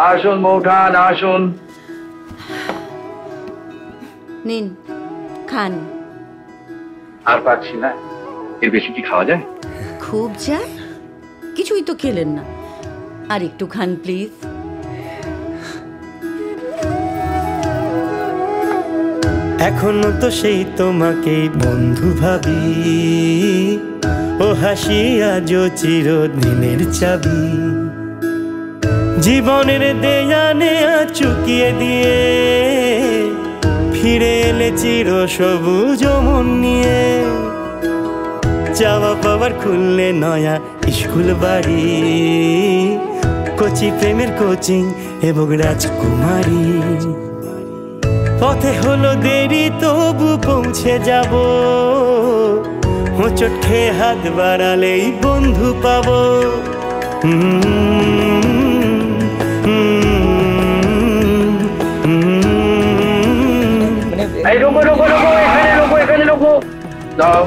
আসুন মৌঠান আসুন। নিন খান। আর পাচ্ছি না, এর বেশি কি খাওয়া যায়? খুব যায়, কিছুই তো খেলেন না, আর একটু খান প্লিজ। এখনো তো সেই তোমাকে বন্ধু ভাবি, ও হাসি আজও চিরদিনের চাবি। জীবনের দেয়া নেয়া চুকিয়ে দিয়ে ফিরে এলে চির সবুজ মন নিয়ে। চাওয়া পাওয়ার খুললে নয়া স্কুল বাড়ি, কচি প্রেমের কোচিং এবং রাজকুমারী। পথে হলো দেরি তবু পৌঁছে যাব, হোঁচট খেয়ে হাত বাড়ালেই বন্ধু পাবো। এখানে রোকো দাও।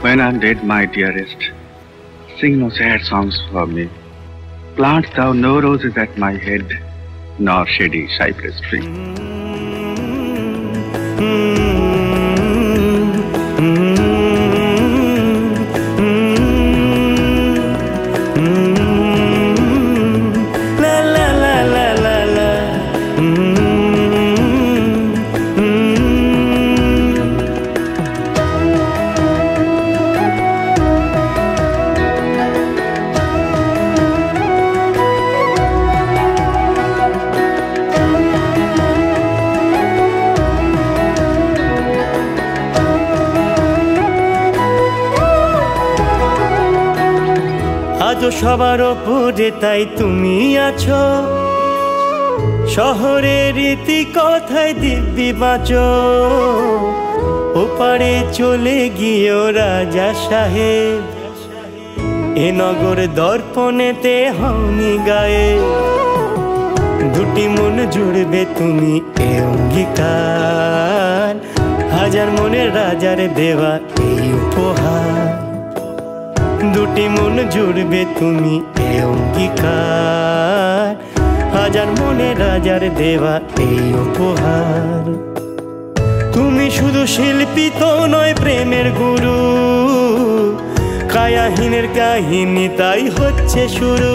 When I'm dead, my dearest, sing no sad songs for me. Plant thou no roses at my head, nor shady cypress tree. আজও সবার ওপরে তাই তুমি আছো, শহরের রীতি কথায় দিব্যি বাঁচো। ওপারে চলে গিয়েও রাজা সাহেব, এ নগর দর্পণেতে হওনি গায়ে। দুটি মন জুড়বে তুমি এ অঙ্গীকার, হাজার মনের রাজার দেওয়া এই উপহার। দুটি মন জুড়বে তুমি এ অঙ্গীকার, হাজার মনে রাজার দেওয়া এই উপহার। তুমি শুধু শিল্পী তো নয় প্রেমের গুরু, কায়াহীনের কাহিনী তাই হচ্ছে শুরু।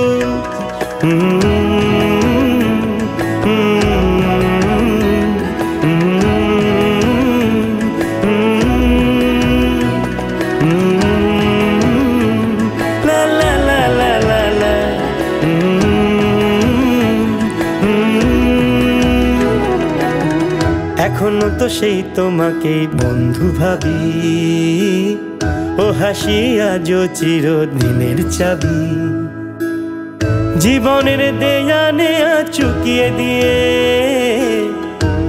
এখনো তো সেই তোমাকে বন্ধু ভাবি, ও হাসি আজও চিরদিনের চাবি। জীবনের দেয়া নেয়া চুকিয়ে দিয়ে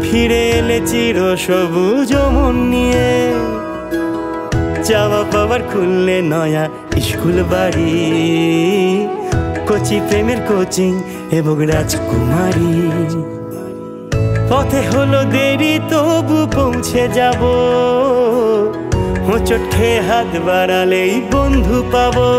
ফিরে এলে চির সবুজ মন নিয়ে। চাওয়া পাওয়ার খুললে নয়া স্কুল বাড়ি, কচি প্রেমের কোচিং এবং রাজকুমারী। পথে হলো দেরি তবু পৌঁছে যাব, হোঁচট খেয়ে হাত বাড়ালেই বন্ধু পাবো।